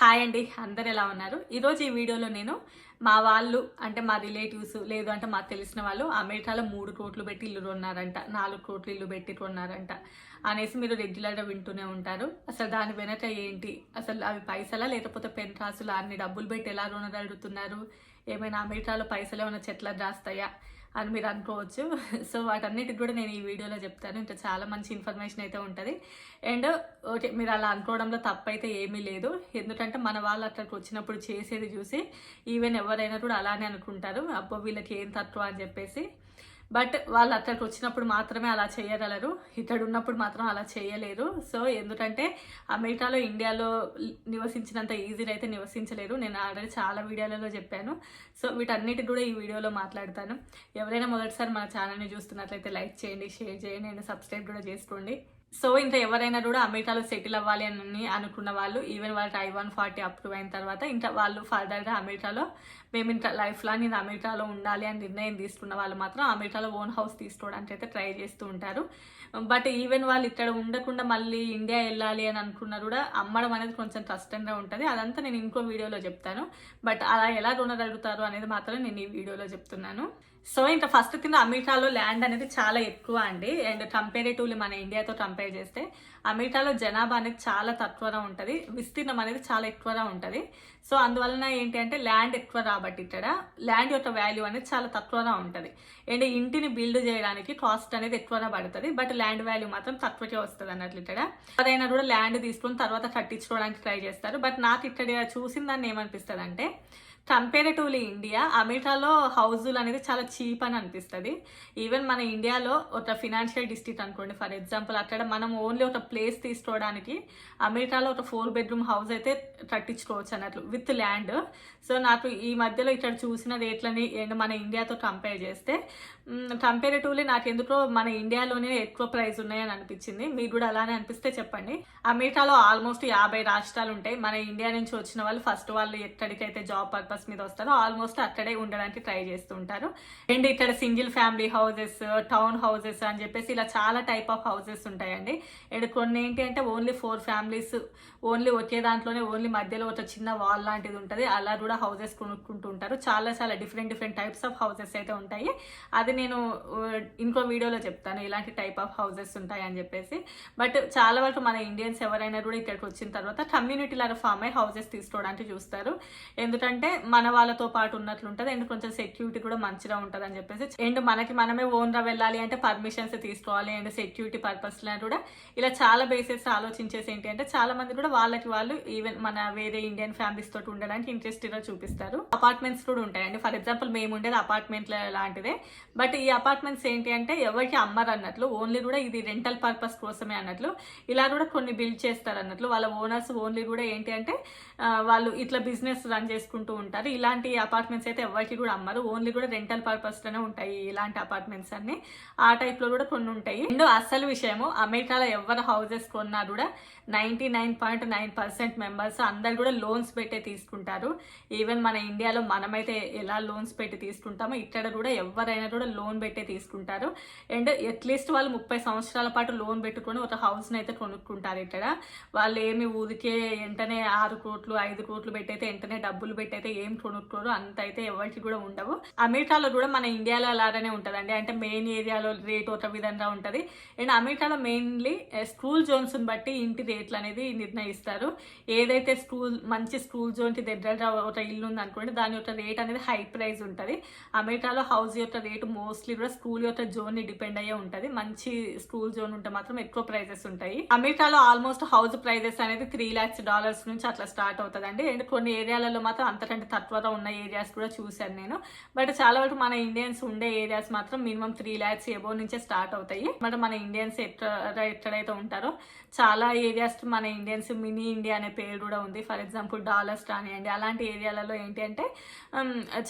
Hi అండి, అందరు ఎలా ఉన్నారు? ఈరోజు ఈ వీడియోలో నేను మా వాళ్ళు అంటే మా రిలేటివ్స్ లేదు అంటే మాకు తెలిసిన వాళ్ళు అమెరికాలో 3 కోట్లు పెట్టి ఇల్లు కొన్నారంట, 4 కోట్లు ఇల్లు పెట్టి కొన్నారంట అనేసి మీరు రెగ్యులర్గా వింటూనే ఉంటారు. అసలు దాని వెనక ఏంటి, అసలు అవి పైసలా లేకపోతే పెన్ రాసులు అన్ని డబ్బులు పెట్టి ఎలా రుణగలుగుతున్నారు, ఏమైనా అమెరికాలో పైసలు ఏమైనా చెట్ల రాస్తాయా అని మీరు అనుకోవచ్చు. సో వాటన్నిటికి కూడా నేను ఈ వీడియోలో చెప్తాను. ఇంకా చాలా మంచి ఇన్ఫర్మేషన్ అయితే ఉంటుంది. అండ్ ఓకే, మీరు అలా అనుకోవడంలో తప్పైతే ఏమీ లేదు. ఎందుకంటే మన వాళ్ళు అక్కడికి వచ్చినప్పుడు చేసేది చూసి ఈవెన్ ఎవరైనా కూడా అలానే అనుకుంటారు, అబ్బో వీళ్ళకి ఏం తక్కువ అని చెప్పేసి. బట్ వాళ్ళు అక్కడికి వచ్చినప్పుడు మాత్రమే అలా చేయగలరు, ఇక్కడ ఉన్నప్పుడు మాత్రం అలా చేయలేరు. సో ఎందుకంటే అమెరికాలో ఇండియాలో నివసించినంత ఈజీగా అయితే నివసించలేరు. నేను ఆల్రెడీ చాలా వీడియోలలో చెప్పాను. సో వీటన్నిటి కూడా ఈ వీడియోలో మాట్లాడతాను. ఎవరైనా మొదటిసారి మన ఛానల్ని చూస్తున్నట్లయితే లైక్ చేయండి, షేర్ చేయండి అండ్ సబ్స్క్రైబ్ కూడా చేసుకోండి. సో ఇంకా ఎవరైనా కూడా అమెరికాలో సెటిల్ అవ్వాలి అని అనుకున్న వాళ్ళు, ఈవెన్ వాళ్ళకి I-140 అప్రూవ్ అయిన తర్వాత ఇంకా వాళ్ళు ఫర్దర్గా అమెరికాలో మేము ఇంకా లైఫ్ లాంగ్ నేను అమెరికాలో ఉండాలి అని నిర్ణయం తీసుకున్న వాళ్ళు మాత్రం అమెరికాలో ఓన్ హౌస్ తీసుకోవడానికి అయితే ట్రై చేస్తూ ఉంటారు. బట్ ఈవెన్ వాళ్ళు ఇక్కడ ఉండకుండా మళ్ళీ ఇండియా వెళ్ళాలి అని అనుకున్నా కూడా అమ్మడం అనేది కొంచెం కష్టంగా ఉంటుంది. అదంతా నేను ఇంకో వీడియోలో చెప్తాను. బట్ అలా ఎలా రుణగలుగుతారు అనేది మాత్రం నేను ఈ వీడియోలో చెప్తున్నాను. సో ఇంకా ఫస్ట్ థింగ్, అమెరికాలో ల్యాండ్ అనేది చాలా ఎక్కువ అండి. అండ్ కంపేరేటివ్లీ మన ఇండియాతో కంపేర్ చేస్తే అమెరికాలో జనాభా అనేది చాలా తక్కువగా ఉంటుంది, విస్తీర్ణం అనేది చాలా ఎక్కువగా ఉంటుంది. సో అందువలన ఏంటి అంటే ల్యాండ్ ఎక్కువ కాబట్టి ఇక్కడ ల్యాండ్ యొక్క వాల్యూ అనేది చాలా తక్కువగా ఉంటుంది. అండ్ ఇంటిని బిల్డ్ చేయడానికి కాస్ట్ అనేది ఎక్కువగా పడుతుంది, బట్ ల్యాండ్ వాల్యూ మాత్రం తక్కువకే వస్తుంది అన్నట్లు. ఇక్కడ ఎవరైనా కూడా ల్యాండ్ తీసుకుని తర్వాత కట్టించుకోవడానికి ట్రై చేస్తారు. బట్ నాకు ఇక్కడ చూసిన దాన్ని ఏమనిపిస్తుంది అంటే, కంపేరేటివ్లీ ఇండియా, అమెరికాలో హౌజులు అనేది చాలా చీప్ అని అనిపిస్తుంది. ఈవెన్ మన ఇండియాలో ఒక ఫినాన్షియల్ డిస్ట్రిక్ట్ అనుకోండి ఫర్ ఎగ్జాంపుల్, అక్కడ మనం ఓన్లీ ఒక ప్లేస్ తీసుకోవడానికి అమెరికాలో ఒక 4 బెడ్రూమ్ హౌస్ అయితే కట్టించుకోవచ్చు అన్నట్లు విత్ ల్యాండ్. సో నాకు ఈ మధ్యలో ఇక్కడ చూసిన రేట్లని మన ఇండియాతో కంపేర్ చేస్తే కంపేరేటివ్లీ నాకు ఎందుకో మన ఇండియాలోనే ఎక్కువ ప్రైస్ ఉన్నాయని అనిపించింది. మీకు కూడా అలానే అనిపిస్తే చెప్పండి. అమెరికాలో ఆల్మోస్ట్ 50 రాష్ట్రాలు ఉంటాయి. మన ఇండియా నుంచి వచ్చిన వాళ్ళు ఫస్ట్ వాళ్ళు ఎక్కడికైతే జాబ్ పర్పస్ మీద వస్తారో ఆల్మోస్ట్ అక్కడే ఉండడానికి ట్రై చేస్తుంటారు. అండ్ ఇక్కడ single family houses, town houses అని చెప్పేసి ఇలా చాలా టైప్ ఆఫ్ హౌసెస్ ఉంటాయండి. అండ్ కొన్ని ఏంటి అంటే ఓన్లీ 4 ఫ్యామిలీస్, ఓన్లీ ఒకే దాంట్లోనే ఓన్లీ మధ్యలో ఒక చిన్న వాల్ లాంటిది ఉంటుంది, అలా కూడా హౌసెస్ కొనుక్కుంటూ ఉంటారు. చాలా చాలా డిఫరెంట్ టైప్స్ ఆఫ్ హౌసెస్ అయితే ఉంటాయి. అది నేను ఇంకో వీడియోలో చెప్తాను ఇలాంటి టైప్ ఆఫ్ హౌసెస్ ఉంటాయి అని చెప్పేసి. బట్ చాలా వరకు మన ఇండియన్స్ ఎవరైనా కూడా ఇక్కడికి వచ్చిన తర్వాత కమ్యూనిటీ లాగా ఫామ్ అయ్యి హౌసెస్ తీసుకోవడానికి చూస్తారు. ఎందుకంటే మన వాళ్ళతో పాటు ఉన్నట్లు ఉంటుంది అండ్ కొంచెం సెక్యూరిటీ కూడా మంచిగా ఉంటుంది అని చెప్పేసి. అండ్ మనమే ఓన్గా వెళ్ళాలి అంటే పర్మిషన్స్ తీసుకోవాలి అండ్ సెక్యూరిటీ పర్పస్లో కూడా ఇలా చాలా బేసెస్ ఆలోచించేసి ఏంటి అంటే చాలా మంది కూడా వాళ్ళు ఈవెన్ మన వేరే ఇండియన్ ఫ్యామిలీస్ తోటి ఉండడానికి ఇంట్రెస్ట్గా చూపిస్తారు. అపార్ట్మెంట్స్ కూడా ఉంటాయండి. ఫర్ ఎగ్జాంపుల్ మేము ఉండేది అపార్ట్మెంట్ లాంటిదే, బట్ ఈ అపార్ట్మెంట్స్ ఏంటి అంటే ఎవరికి అమ్మరు అన్నట్లు, ఓన్లీ కూడా ఇది రెంటల్ పర్పస్ కోసమే అన్నట్లు. ఇలా కూడా కొన్ని బిల్డ్ చేస్తారు అన్నట్లు. వాళ్ళ ఓనర్స్ ఓన్లీ కూడా ఏంటి అంటే వాళ్ళు ఇట్లా బిజినెస్ రన్ చేసుకుంటూ ఉంటారు. ఇలాంటి అపార్ట్మెంట్స్ అయితే ఎవరికి కూడా అమ్మరు, ఓన్లీ కూడా రెంటల్ పర్పస్ లోనే ఉంటాయి ఇలాంటి అపార్ట్మెంట్స్ అన్ని. ఆ టైప్ లో కూడా కొన్ని ఉంటాయి. అండ్ అసలు విషయము, అమెరికాలో ఎవరు హౌసెస్ కొన్నా కూడా 99.9% మెంబర్స్ అందరు కూడా లోన్స్ పెట్టే తీసుకుంటారు. ఈవెన్ మన ఇండియాలో మనమైతే ఎలా లోన్స్ పెట్టి తీసుకుంటామో ఇక్కడ కూడా ఎవరైనా కూడా లోన్ పెట్టే తీసుకుంటారు. అండ్ అట్లీస్ట్ వాళ్ళు 30 సంవత్సరాల పాటు లోన్ పెట్టుకొని ఒక హౌస్ని అయితే కొనుక్కుంటారు. ఇక్కడ వాళ్ళు ఏమి ఊరికే వెంటనే 6 కోట్లు 5 కోట్లు పెట్టయితే వెంటనే డబ్బులు పెట్టయితే ఏం కొనుక్కోరు, అంత అయితే ఎవరికి కూడా ఉండవు. అమెరికాలో కూడా మన ఇండియాలో అలానే ఉంటుందండి. అంటే మెయిన్ ఏరియాలో రేట్ ఒక విధంగా ఉంటుంది. అండ్ అమెరికాలో మెయిన్లీ స్కూల్ జోన్స్ బట్టి ఇంటి రేట్లు అనేది నిర్ణయిస్తారు. ఏదైతే మంచి స్కూల్ జోన్ కి దగ్గర ఒక ఇల్లు ఉంది అనుకోండి, దాని యొక్క రేట్ అనేది హై ప్రైస్ ఉంటుంది. అమెరికాలో హౌస్ యొక్క రేటు మోస్ట్లీ కూడా స్కూల్ యొక్క జోన్ ని డిపెండ్ అయ్యే ఉంటుంది. మంచి స్కూల్ జోన్ ఉంటే మాత్రం ఎక్కువ ప్రైజెస్ ఉంటాయి. అమెరికాలో ఆల్మోస్ట్ హౌస్ ప్రైజెస్ అనేది $3 lakhs నుంచి అట్లా స్టార్ట్ అవుతుందండి. అండ్ కొన్ని ఏరియాలలో మాత్రం అంతకంటే తక్కువగా ఉన్న ఏరియాస్ కూడా చూశాను నేను. బట్ చాలా వరకు మన ఇండియన్స్ ఉండే ఏరియాస్ మాత్రం మినిమం 3 lakhs ఎబో నుంచే స్టార్ట్ అవుతాయి. బట్ మన ఇండియన్స్ ఎక్కడైతే ఉంటారో చాలా ఏరియాస్ మన ఇండియన్స్ మినీ ఇండియా అనే పేరు కూడా ఉంది. ఫర్ ఎగ్జాంపుల్ డాలర్స్ కానివ్వండి, అలాంటి ఏరియాలలో ఏంటి అంటే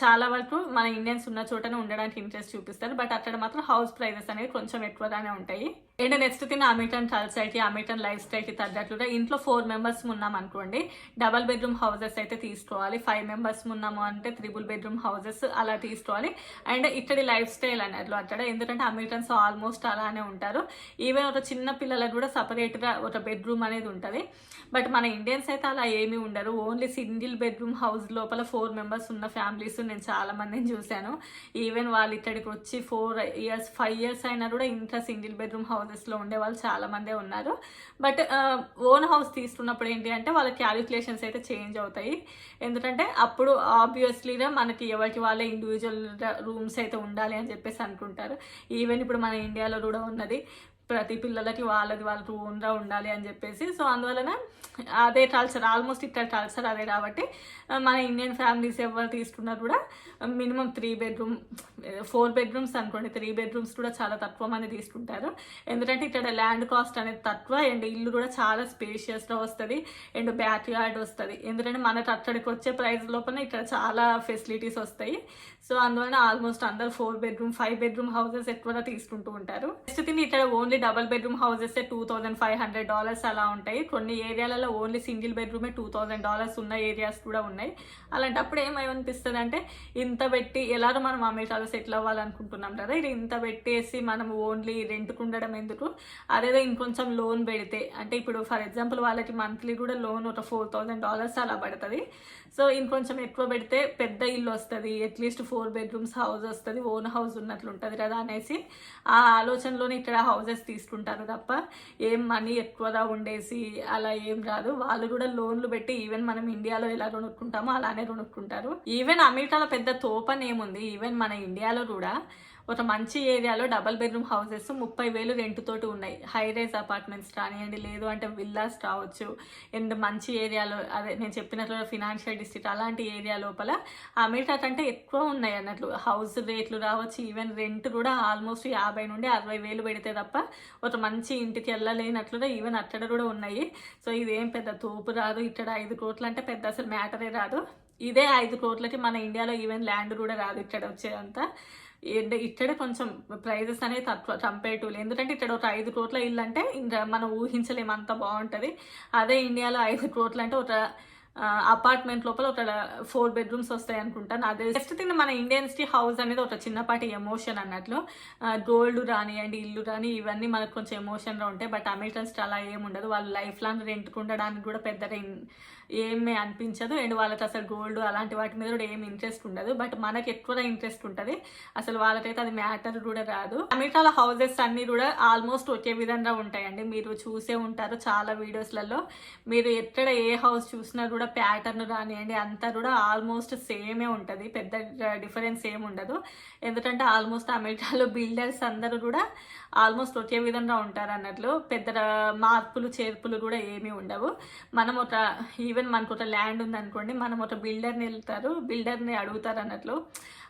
చాలా వరకు మన ఇండియన్స్ ఉన్న చోటనే ఉండడానికి ఇంట్రెస్ట్ చూపిస్తారు. బట్ అక్కడ మాత్రం హౌస్ ప్రైజెస్ అనేవి కొంచెం ఎక్కువగానే ఉంటాయి. అండ్ నెక్స్ట్ థింగ్ అమెరికన్ కల్చర్కి అమెరికన్ లైఫ్ స్టైల్కి తగ్గట్లుగా ఇంట్లో 4 మెంబర్స్ ఉన్నాం అనుకోండి, డబల్ బెడ్రూమ్ హౌసెస్ అయితే తీసుకోవాలి. 5 మెంబర్స్ ఉన్నాము అంటే 3 బెడ్రూమ్ హౌసెస్ అలా తీసుకోవాలి. అండ్ ఇక్కడి లైఫ్ స్టైల్ అనేది అక్కడ, ఎందుకంటే అమెరికన్స్ ఆల్మోస్ట్ అలానే ఉంటారు. ఈవెన్ ఒక చిన్న పిల్లలకు కూడా సపరేట్గా ఒక బెడ్రూమ్ అనేది ఉంటుంది. బట్ మన ఇండియన్స్ అయితే అలా ఏమీ ఉండరు. ఓన్లీ సింగిల్ బెడ్రూమ్ హౌస్ లోపల 4 మెంబర్స్ ఉన్న ఫ్యామిలీస్ నేను చాలా మందిని చూశాను. ఈవెన్ వాళ్ళు ఇక్కడికి వచ్చి 4 ఇయర్స్ 5 ఇయర్స్ అయినా కూడా ఇంట్లో సింగిల్ బెడ్రూమ్ హౌసెస్లో ఉండే వాళ్ళు చాలా మందే ఉన్నారు. బట్ ఓన్ హౌస్ తీసుకున్నప్పుడు ఏంటి అంటే వాళ్ళ క్యాలిక్యులేషన్స్ అయితే చేంజ్ అవుతాయి. ఎందుకంటే అప్పుడు ఆబ్వియస్లీగా మనకి ఎవరికి వాళ్ళే ఇండివిజువల్ రూమ్స్ అయితే ఉండాలి అని చెప్పేసి అనుకుంటారు. ఈవెన్ ఇప్పుడు మన ఇండియాలో కూడా ఉన్నది, ప్రతి పిల్లలకి వాళ్ళది వాళ్ళకి ఓన్గా ఉండాలి అని చెప్పేసి. సో అందువలన అదే కల్చర్, ఆల్మోస్ట్ ఇక్కడ కల్చర్ అదే. కాబట్టి మన ఇండియన్ ఫ్యామిలీస్ ఎవరు తీసుకున్నారు కూడా మినిమం 3 బెడ్రూమ్ 4 బెడ్రూమ్స్ అనుకోండి, 3 బెడ్రూమ్స్ కూడా చాలా తక్కువ మంది తీసుకుంటారు. ఎందుకంటే ఇక్కడ ల్యాండ్ కాస్ట్ అనేది తక్కువ అండ్ ఇల్లు కూడా చాలా స్పేషియస్గా వస్తుంది అండ్ బ్యాక్ యార్డ్ వస్తుంది. ఎందుకంటే మనకు అక్కడికి వచ్చే ప్రైస్ లోపల ఇక్కడ చాలా ఫెసిలిటీస్ వస్తాయి. సో అందువలన ఆల్మోస్ట్ అందరు 4 బెడ్రూమ్ 5 బెడ్రూమ్ హౌసెస్ ఎక్కువగా తీసుకుంటూ ఉంటారు. నెక్స్ట్ థింగ్ ఇక్కడ ఓన్లీ డబల్ బెడ్రూమ్ హౌసెస్ $2,500 అలా ఉంటాయి. కొన్ని ఏరియాలలో ఓన్లీ సింగిల్ బెడ్రూమే $2,000 ఉన్న ఏరియాస్ కూడా ఉన్నాయి. అలాంటప్పుడు ఏమనిపిస్తుంది అంటే ఇంత పెట్టి ఎలాగో మనం అమెరికాలో సెటిల్ అవ్వాలనుకుంటున్నాం కదా, ఇది ఇంత పెట్టేసి మనం ఓన్లీ రెంట్కు ఉండడం ఎందుకు, అదేదో ఇంకొంచెం లోన్ పెడితే, అంటే ఇప్పుడు ఫర్ ఎగ్జాంపుల్ వాళ్ళకి మంత్లీ కూడా లోన్ ఒక $4,000 అలా పడుతుంది. సో ఇంకొంచెం ఎక్కువ పెడితే పెద్ద ఇల్లు వస్తుంది, అట్లీస్ట్ 4 బెడ్రూమ్స్ హౌస్ వస్తుంది, ఓన్ హౌస్ ఉన్నట్లు ఉంటుంది కదా అనేసి ఆ ఆలోచనలోనే ఇక్కడ హౌసెస్ తీసుకుంటారు తప్ప ఏం మనీ ఎక్కువగా ఉండేసి అలా ఏం రాదు. వాళ్ళు కూడా లోన్లు పెట్టి ఈవెన్ మనం ఇండియాలో ఎలా కొనుక్కుంటామో అలానే కొనుక్కుంటారు. ఈవెన్ అమెరికాలో పెద్ద తోపని ఏముంది, ఈవెన్ మన ఇండియాలో కూడా ఒక మంచి ఏరియాలో డబల్ బెడ్రూమ్ హౌసెస్ 30,000 రెంట్ తోటి ఉన్నాయి. హై రైజ్ అపార్ట్మెంట్స్ కానివ్వండి, లేదు అంటే విల్లాస్ రావచ్చు. అండ్ మంచి ఏరియాలో, అదే నేను చెప్పినట్లు ఫినాన్షియల్ డిస్ట్రిక్ట్ అలాంటి ఏరియా లోపల అమెరికా కంటే ఎక్కువ ఉన్నాయి అన్నట్లు హౌస్ రేట్లు రావచ్చు. ఈవెన్ రెంట్ కూడా ఆల్మోస్ట్ 50,000 నుండి 60,000 పెడితే తప్ప ఒక మంచి ఇంటికి వెళ్ళలేనట్లుగా ఈవెన్ అక్కడ కూడా ఉన్నాయి. సో ఇదేం పెద్ద తోపు రాదు. ఇక్కడ 5 కోట్లు అంటే పెద్ద అసలు మ్యాటరే రాదు. ఇదే 5 కోట్లకి మన ఇండియాలో ఈవెన్ ల్యాండ్ కూడా రాదు ఇక్కడ వచ్చేదంతా. ఇక్కడ కొంచెం ప్రైజెస్ అనేది తక్కువ కంపేరిటివ్లీ. ఎందుకంటే ఇక్కడ ఒక 5 కోట్ల ఇల్లు అంటే ఇంకా మనం ఊహించలేము, అంత బాగుంటుంది. అదే ఇండియాలో 5 కోట్లు అంటే ఒక అపార్ట్మెంట్ లోపల ఒక 4 బెడ్రూమ్స్ వస్తాయి అనుకుంటాను. అదే జస్ట్ థింగ్ మన ఇండియన్స్కి హౌస్ అనేది ఒక చిన్నపాటి ఎమోషన్ అన్నట్లు. గోల్డ్ రానివ్వండి, ఇల్లు రాని, ఇవన్నీ మనకు కొంచెం ఎమోషన్గా ఉంటాయి. బట్ అమెరికన్స్కి అలా ఏముండదు. వాళ్ళు లైఫ్ లాంగ్ రెంట్కు ఉండడానికి కూడా పెద్దగా ఏమీ అనిపించదు. అండ్ వాళ్ళకి అసలు గోల్డ్ అలాంటి వాటి మీద కూడా ఏమి ఇంట్రెస్ట్ ఉండదు. బట్ మనకి ఎక్కువగా ఇంట్రెస్ట్ ఉంటుంది. అసలు వాళ్ళకైతే అది మ్యాటర్ కూడా రాదు. అమెరికాలో హౌసెస్ అన్నీ కూడా ఆల్మోస్ట్ ఒకే విధంగా ఉంటాయండి. మీరు చూసే ఉంటారు చాలా వీడియోస్లలో. మీరు ఎక్కడ ఏ హౌస్ చూసినా కూడా ప్యాటర్న్ రానివ్వండి అంతా కూడా ఆల్మోస్ట్ సేమే ఉంటుంది. పెద్ద డిఫరెన్స్ ఏమి ఉండదు. ఎందుకంటే ఆల్మోస్ట్ అమెరికాలో బిల్డర్స్ అందరూ కూడా ఆల్మోస్ట్ ఒకే విధంగా ఉంటారు అన్నట్లు. పెద్ద మార్పులు చేర్పులు కూడా ఏమీ ఉండవు. మనం ఒక ఈవెన్ మనకు ఒక ల్యాండ్ ఉందనుకోండి, మనం ఒక బిల్డర్ని అడుగుతారు అన్నట్లు.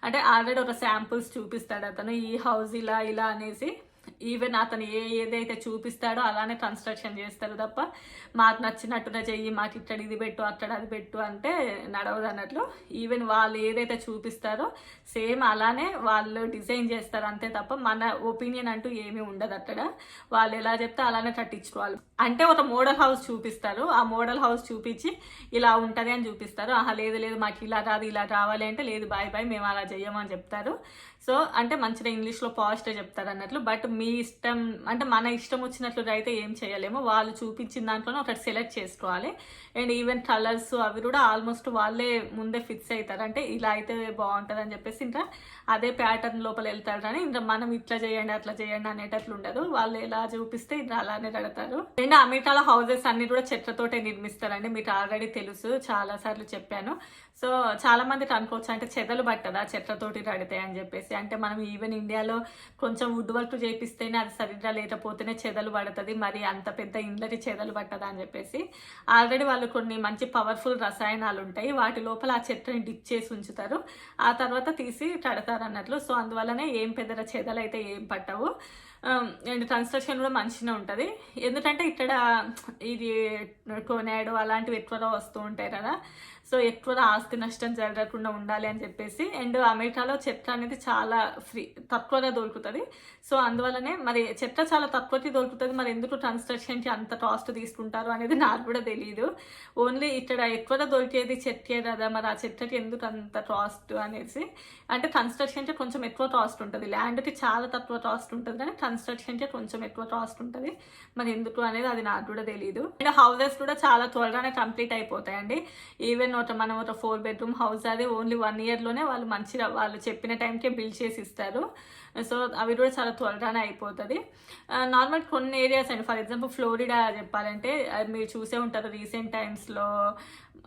అంటే ఆల్రెడీ ఒక శాంపుల్స్ చూపిస్తాడు అతను, ఈ హౌస్ ఇలా ఇలా అనేసి. ఈవెన్ అతను ఏదైతే చూపిస్తాడో అలానే కన్స్ట్రక్షన్ చేస్తారు తప్ప మాకు నచ్చినట్టుగా చెయ్యి, మాకు ఇక్కడ ఇది పెట్టు అక్కడ అది పెట్టు అంటే నడవదు అన్నట్లు. ఈవెన్ వాళ్ళు ఏదైతే చూపిస్తారో సేమ్ అలానే వాళ్ళు డిజైన్ చేస్తారు అంతే తప్ప మన ఒపీనియన్ అంటూ ఏమీ ఉండదు అక్కడ. వాళ్ళు ఎలా చెప్తే అలానే కట్టించుకోవాలి. అంటే ఒక మోడల్ హౌస్ చూపిస్తారు, ఆ మోడల్ హౌస్ చూపించి ఇలా ఉంటుంది అని చూపిస్తారు. ఆహా లేదు మాకు ఇలా రాదు, ఇలా రావాలి అంటే లేదు బాయ్ మేము అలా చెయ్యమని చెప్తారు. సో అంటే మంచిగా ఇంగ్లీష్లో పాజిటివ్ చెప్తారు అన్నట్లు. బట్ మీ ఇష్టం అంటే మన ఇష్టం వచ్చినట్లు అయితే ఏం చేయలేము. వాళ్ళు చూపించిన దాంట్లోనే ఒకటి సెలెక్ట్ చేసుకోవాలి. అండ్ ఈవెన్ కలర్స్ అవి కూడా ఆల్మోస్ట్ వాళ్ళే ముందే ఫిక్స్ అవుతారు. అంటే ఇలా అయితే బాగుంటుంది అని చెప్పేసి ఇంకా అదే ప్యాటర్న్ లోపల వెళ్తారు. కానీ ఇంకా మనం ఇట్లా చేయండి అట్లా చేయండి అనేటట్లు ఉండదు. వాళ్ళు ఎలా చూపిస్తే ఇంకా అలానే కడతారు. అండ్ అమెరికాలో హౌసెస్ అన్ని కూడా చెట్లతోటే నిర్మిస్తారండి. మీకు ఆల్రెడీ తెలుసు, చాలా సార్లు చెప్పాను. సో చాలా మందికి అనుకోవచ్చు అంటే చెదలు పట్టదా చెట్లతోటి కడితే అని చెప్పేసి. అంటే మనం ఈవెన్ ఇండియాలో కొంచెం వుడ్ వర్క్ చేపిస్తేనే అది సరిగ్గా లేకపోతేనే చెదలు పడుతుంది, మరి అంత పెద్ద ఇండ్లకి చెదలు పట్టదా అని చెప్పేసి. ఆల్రెడీ వాళ్ళు కొన్ని మంచి పవర్ఫుల్ రసాయనాలు ఉంటాయి, వాటి లోపల ఆ చెట్టుని డిప్ చేసి ఉంచుతారు, ఆ తర్వాత తీసి కడతారు అన్నట్లు. సో అందువల్లనే ఏం పెద్ద చెదలు అయితే ఏం పట్టవు. అండ్ కన్స్ట్రక్షన్ కూడా మంచిగా ఉంటుంది. ఎందుకంటే ఇక్కడ ఇది టొర్నాడో అలాంటివి ఎక్కువగా వస్తూ ఉంటాయి కదా, సో ఎక్కువ ఆస్తి నష్టం జరగకుండా ఉండాలి అని చెప్పేసి. అండ్ అమెరికాలో చెత్త అనేది చాలా తక్కువగా దొరుకుతుంది. సో అందువల్లనే మరి చెత్త చాలా తక్కువకి దొరుకుతుంది, మరి ఎందుకు కన్స్ట్రక్షన్కి అంత కాస్ట్ తీసుకుంటారు అనేది నాకు కూడా తెలియదు. ఓన్లీ ఇక్కడ ఎక్కువగా దొరికేది చెట్టే కదా, మరి ఆ చెత్తకి ఎందుకు అంత కాస్ట్ అనేసి. అంటే కన్స్ట్రక్షన్కి కొంచెం ఎక్కువ కాస్ట్ ఉంటుంది, ల్యాండ్కి చాలా తక్కువ కాస్ట్ ఉంటుంది, కానీ కన్స్ట్రక్షన్కి కొంచెం ఎక్కువ కాస్ట్ ఉంటుంది. మరి ఎందుకు అనేది అది నాకు కూడా తెలియదు. అండ్ హౌసెస్ కూడా చాలా త్వరగానే కంప్లీట్ అయిపోతాయండి. ఈవెన్ మనం ఒక 4 bedroom హౌస్ అది ఓన్లీ 1 yearలోనే వాళ్ళు మంచిగా వాళ్ళు చెప్పిన టైంకే బిల్డ్ చేసి ఇస్తారు. సో అవి కూడా చాలా త్వరగానే అయిపోతుంది. నార్మల్ కొన్ని ఏరియాస్ అండి, ఫర్ ఎగ్జాంపుల్ ఫ్లోరిడా చెప్పాలంటే మీరు చూసే ఉంటారు రీసెంట్ టైమ్స్లో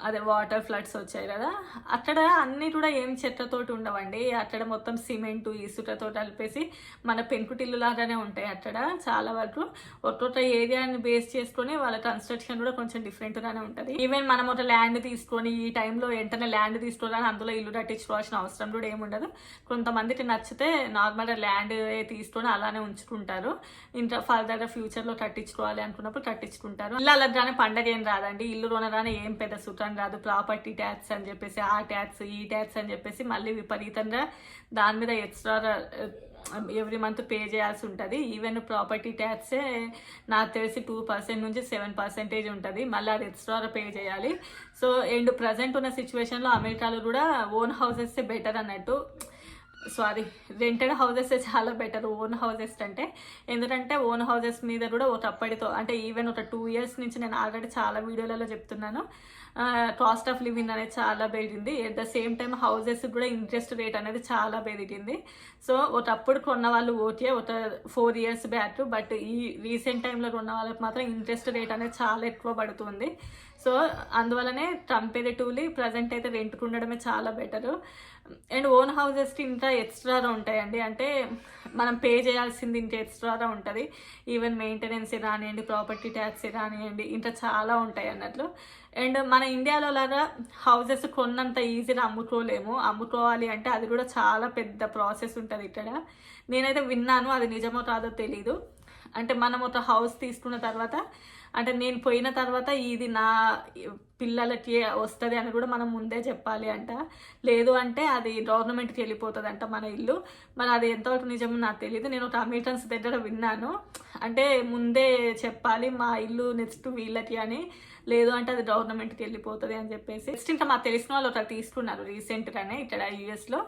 అదే వాటర్ ఫ్లడ్స్ వచ్చాయి కదా, అక్కడ అన్నీ కూడా ఏం చెత్తతోటి ఉండవండి. అక్కడ మొత్తం సిమెంటు ఇసుకతో కలిపేసి మన పెంకుటిల్లు లాగానే ఉంటాయి. అక్కడ చాలా వరకు ఒక్కొక్క ఏరియాని బేస్ చేసుకొని వాళ్ళ కన్స్ట్రక్షన్ కూడా కొంచెం డిఫరెంట్గానే ఉంటుంది. ఈవెన్ మనం ఒక ల్యాండ్ తీసుకొని ఈ టైంలో వెంటనే ల్యాండ్ తీసుకోవాలని అందులో ఇల్లు కట్టించుకోవాల్సిన అవసరం కూడా ఏముండదు. కొంతమందికి నచ్చితే నార్మల్గా ల్యాండ్ తీసుకొని అలానే ఉంచుకుంటారు, ఇంకా ఫర్దర్గా ఫ్యూచర్లో కట్టించుకోవాలి అనుకున్నప్పుడు కట్టించుకుంటారు. ఇల్లు అలాగానే పండగ ఏం రాదండి, ఇల్లు కొనగానే ఏం పెద్ద సుఖం రాదు. ప్రాపర్టీ ట్యాక్స్ అని చెప్పేసి ఆ ట్యాక్స్ ఈ ట్యాక్స్ అని చెప్పేసి మళ్ళీ విపరీతంగా దాని మీద ఎక్స్ట్రా ఎవ్రీ మంత్ పే చేయాల్సి ఉంటుంది. ఈవెన్ ప్రాపర్టీ ట్యాక్సే నాకు తెలిసి 2% నుంచి 7% ఉంటుంది, మళ్ళీ అది ఎక్స్ట్రా పే చేయాలి. సో అండ్ ప్రజెంట్ ఉన్న సిచ్యువేషన్లో అమెరికాలో కూడా ఓన్ హౌసెస్ బెటర్ అన్నట్టు. సారీ, రెంటెడ్ హౌసెస్ చాలా బెటర్ ఓన్ హౌసెస్ అంటే. ఎందుకంటే ఓన్ హౌసెస్ మీద కూడా ఒకప్పటితో అంటే ఈవెన్ ఒక 2 years నుంచి నేను ఆల్రెడీ చాలా వీడియోలలో చెప్తున్నాను, కాస్ట్ ఆఫ్ లివింగ్ అనేది చాలా పెరిగింది. At the same time houses కూడా ఇంట్రెస్ట్ రేట్ అనేది చాలా పెరిగింది. సో ఒకప్పుడు కొన్న వాళ్ళు ఓకే ఒక 4 years బ్యాక్, బట్ ఈ రీసెంట్ టైంలో కొన్న వాళ్ళకి మాత్రం ఇంట్రెస్ట్ రేట్ అనేది చాలా ఎక్కువ పడుతుంది. సో అందువల్లనే కంపేరేటివ్లీ ప్రజెంట్ అయితే రెంట్కి ఉండడమే చాలా బెటరు. అండ్ ఓన్ హౌసెస్కి ఇంకా ఎక్స్ట్రాగా ఉంటాయండి, అంటే మనం పే చేయాల్సింది ఇంకా ఎక్స్ట్రాగా ఉంటుంది. ఈవెన్ మెయింటెనెన్స్ రానివ్వండి, ప్రాపర్టీ ట్యాక్స్ రానివ్వండి, ఇంకా చాలా ఉంటాయి అన్నట్లు. అండ్ మన ఇండియాలో లాగా హౌసెస్ కొన్నంత ఈజీగా అమ్ముకోవాలి అంటే అది కూడా చాలా పెద్ద ప్రాసెస్ ఉంటుంది ఇక్కడ. నేనైతే విన్నాను, అది నిజమో కాదో తెలీదు. అంటే మనం ఒక హౌస్ తీసుకున్న తర్వాత అంటే నేను పోయిన తర్వాత ఇది నా పిల్లలకి వస్తుంది అని కూడా మనం ముందే చెప్పాలి అంట, లేదు అంటే అది గవర్నమెంట్కి వెళ్ళిపోతుంది అంట మన ఇల్లు. మరి అది ఎంతవరకు నిజమో నాకు తెలియదు. నేను ఒక అమెరికన్స్ దగ్గర విన్నాను, అంటే ముందే చెప్పాలి మా ఇల్లు నెక్స్ట్ వీళ్ళకి అని, లేదు అంటే అది గవర్నమెంట్కి వెళ్ళిపోతుంది అని చెప్పేసి. నెక్స్ట్ ఇంకా మాకు తెలిసిన వాళ్ళు ఒకటి తీసుకున్నారు రీసెంట్గానే ఇక్కడ యూఎస్లో.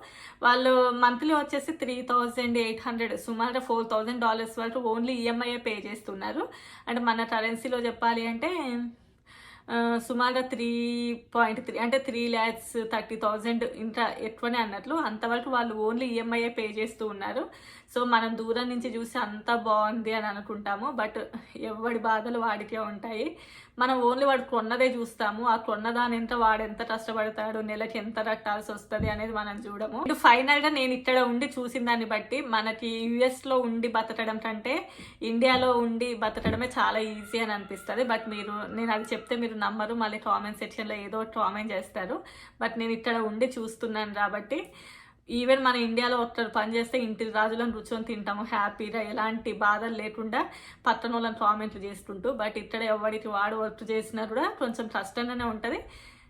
వాళ్ళు మంత్లీ వచ్చేసి $3,800 సుమారు $4,000 వరకు ఓన్లీ ఈఎంఐ పే చేస్తున్నారు. అంటే మన కరెన్సీలో చెప్పాలి అంటే సుమారుగా 3.3 అంటే 3,30,000 ఇంకా ఎక్కువనే అన్నట్లు. అంతవరకు వాళ్ళు ఓన్లీ ఈఎంఐ పే చేస్తూ ఉన్నారు. సో మనం దూరం నుంచి చూసి అంత బాగుంది అని అనుకుంటాము, బట్ ఎవడి బాధలు వాడికే ఉంటాయి. మనం ఓన్లీ వాడు కొన్నదే చూస్తాము, ఆ కొన్నదాని ఎంత వాడు ఎంత కష్టపడతాడు, నెలకి ఎంత కట్టాల్సి వస్తుంది అనేది మనం చూడము. ఇప్పుడు ఫైనల్గా నేను ఇక్కడ ఉండి చూసిన దాన్ని బట్టి మనకి యుఎస్లో ఉండి బతకడం కంటే ఇండియాలో ఉండి బతకడమే చాలా ఈజీ అని అనిపిస్తుంది. బట్ నేను అది చెప్తే మీరు నమ్మరు, మళ్ళీ కామెంట్ సెక్షన్లో ఏదో కామెంట్ చేస్తారు. బట్ నేను ఇక్కడ ఉండి చూస్తున్నాను కాబట్టి, ఈవెన్ మన ఇండియాలో ఒక్కరు పని చేస్తే ఇంటి రాజులను రుచుకొని తింటాము హ్యాపీగా, ఎలాంటి బాధలు లేకుండా పక్కన వాళ్ళని కామెంట్లు చేసుకుంటూ. బట్ ఇక్కడ ఎవరికి వాడు వర్క్ చేసినా కూడా కొంచెం కష్టంగానే ఉంటుంది.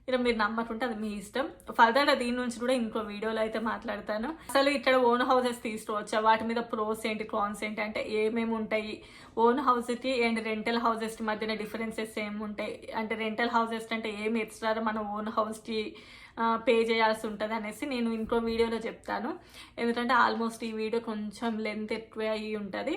ఇలా మీరు నమ్మకుంటే అది మీ ఇష్టం. ఫర్దర్గా దీని నుంచి కూడా ఇంకో వీడియోలో అయితే మాట్లాడతాను. అసలు ఇక్కడ ఓన్ హౌసెస్ తీసుకోవచ్చా, వాటి మీద ప్రోస్ ఏంటి కాన్స్ ఏంటి, అంటే ఏమేమి ఉంటాయి, ఓన్ హౌస్కి అండ్ రెంటల్ హౌసెస్ మధ్యన డిఫరెన్సెస్ ఏముంటాయి, అంటే రెంటల్ హౌసెస్ అంటే ఏమి ఎక్స్ట్రా మన ఓన్ హౌస్కి పే చేయాల్సి ఉంటుంది అనేసి నేను ఇంకో వీడియోలో చెప్తాను. ఎందుకంటే ఆల్మోస్ట్ ఈ వీడియో కొంచెం లెంత్ ఎక్కువ అయ్యి ఉంటుంది.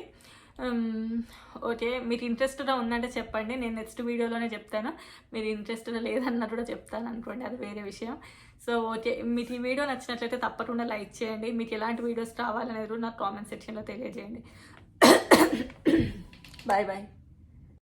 ఓకే, మీకు ఇంట్రెస్ట్గా ఉందంటే చెప్పండి, నేను నెక్స్ట్ వీడియోలోనే చెప్తాను. మీరు ఇంట్రెస్ట్గా లేదన్నా కూడా చెప్తాను అనుకోండి, అది వేరే విషయం. సో ఓకే, మీకు ఈ వీడియో నచ్చినట్లయితే తప్పకుండా లైక్ చేయండి. మీకు ఎలాంటి వీడియోస్ కావాలనేది కూడా నాకు కామెంట్ సెక్షన్లో తెలియజేయండి. Bye bye.